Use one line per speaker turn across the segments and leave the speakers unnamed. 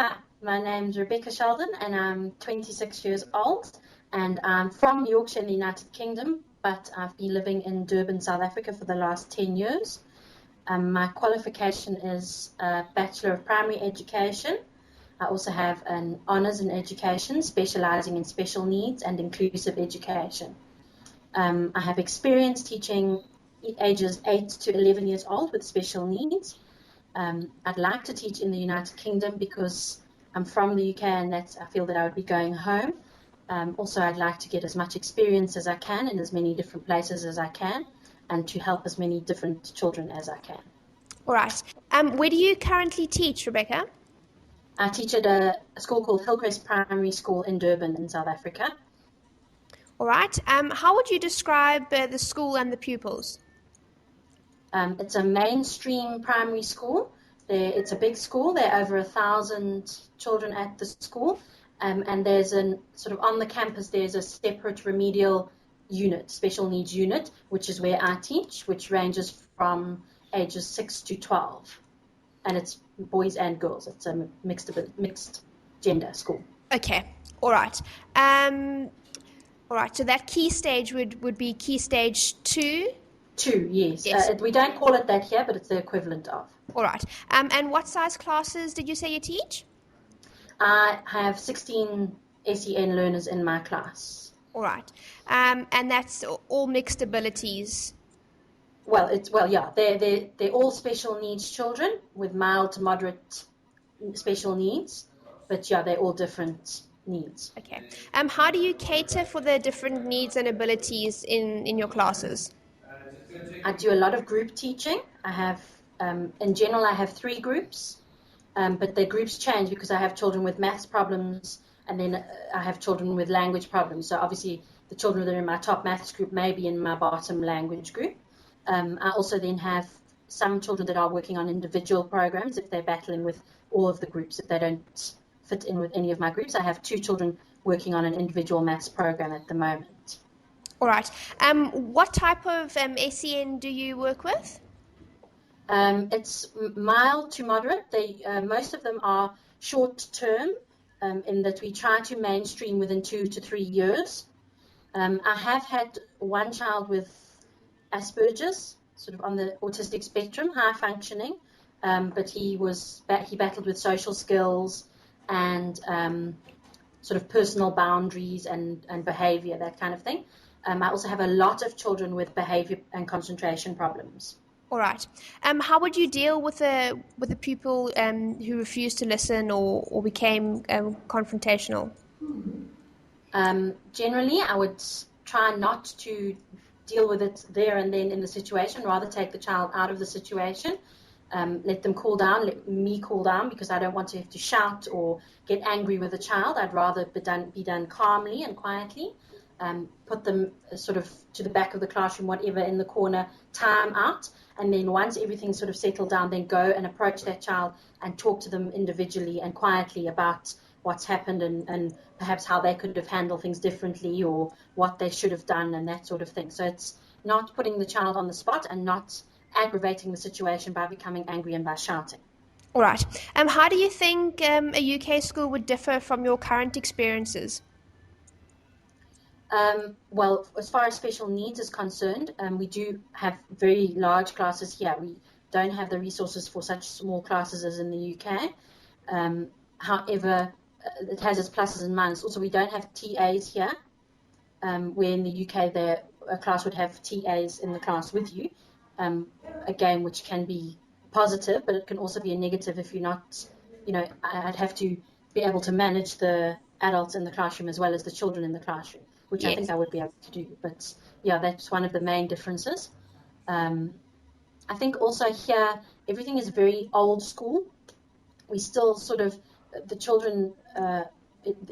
Hi, my name's Rebecca Sheldon and I'm 26 years old and I'm from Yorkshire in the United Kingdom, but I've been living in Durban, South Africa for the last 10 years. My qualification is a Bachelor of Primary Education. I also have an Honours in Education, specialising in special needs and inclusive education. I have experience teaching ages 8 to 11 years old with special needs. I'd like to teach in the United Kingdom because I'm from the UK and I feel that I would be going home. Also, I'd like to get as much experience as I can in as many different places as I can and to help as many different children as I can.
All right. Where do you currently teach, Rebecca?
I teach at a school called Hillcrest Primary School in Durban in South Africa.
All right. How would you describe the school and the pupils?
It's a mainstream primary school. It's a big school. There are over 1,000 children at the school. And there's on the campus, there's a separate remedial unit, special needs unit, which is where I teach, which ranges from ages 6 to 12. And it's boys and girls. It's a mixed gender school.
Okay. All right. All right. So that key stage would be key stage 2?
2, yes.
Yes.
We don't call it that here, but it's the equivalent of.
All right. And what size classes did you say you teach?
I have 16 SEN learners in my class.
All right. And that's all mixed abilities.
They're all special needs children with mild to moderate special needs, but they're all different needs.
Okay. How do you cater for the different needs and abilities in your classes?
I do a lot of group teaching. I have, in general, I have 3 groups, but the groups change because I have children with maths problems and then I have children with language problems. So obviously the children that are in my top maths group may be in my bottom language group. I also then have some children that are working on individual programs if they're battling with all of the groups, if they don't fit in with any of my groups. I have 2 children working on an individual maths program at the moment.
All right. What type of SEN do you work with?
It's mild to moderate. Most of them are short term in that we try to mainstream within 2 to 3 years. I have had one child with Asperger's, sort of on the autistic spectrum, high functioning, but he battled with social skills and sort of personal boundaries and behavior, that kind of thing. I also have a lot of children with behavior and concentration problems.
All right. How would you deal with a pupil who refused to listen or became confrontational?
Generally, I would try not to deal with it there and then in the situation, rather take the child out of the situation, let them cool down, let me cool down, because I don't want to have to shout or get angry with the child. I'd rather be done calmly and quietly. Put them sort of to the back of the classroom, whatever, in the corner, time out, and then once everything's sort of settled down, then go and approach that child and talk to them individually and quietly about what's happened and perhaps how they could have handled things differently or what they should have done and that sort of thing. So it's not putting the child on the spot and not aggravating the situation by becoming angry and by shouting.
All right. How do you think a UK school would differ from your current experiences?
Well, as far as special needs is concerned, we do have very large classes here. We don't have the resources for such small classes as in the UK. However, it has its pluses and minuses. Also, we don't have TAs here, where in the UK a class would have TAs in the class with you, again, which can be positive, but it can also be a negative if you're not, I'd have to be able to manage the adults in the classroom as well as the children in the classroom, which yes. I think I would be able to do. But that's one of the main differences. I think also here, everything is very old school. We still sort of, the children,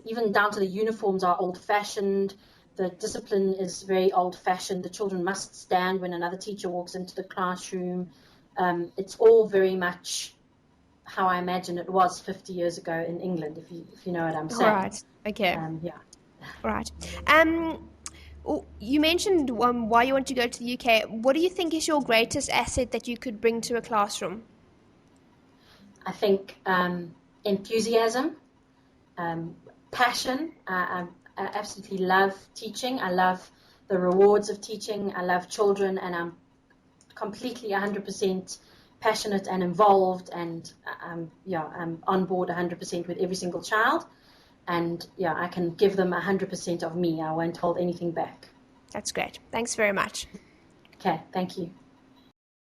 even down to the uniforms, are old-fashioned. The discipline is very old-fashioned. The children must stand when another teacher walks into the classroom. It's all very much how I imagine it was 50 years ago in England, if you know what I'm saying.
Right. Okay.
Yeah.
Right. You mentioned why you want to go to the UK. What do you think is your greatest asset that you could bring to a classroom?
I think enthusiasm, passion. I absolutely love teaching. I love the rewards of teaching. I love children, and I'm completely 100% passionate and involved, and I'm on board 100% with every single child. And I can give them 100% of me. I won't hold anything back.
That's great. Thanks very much.
Okay, thank you.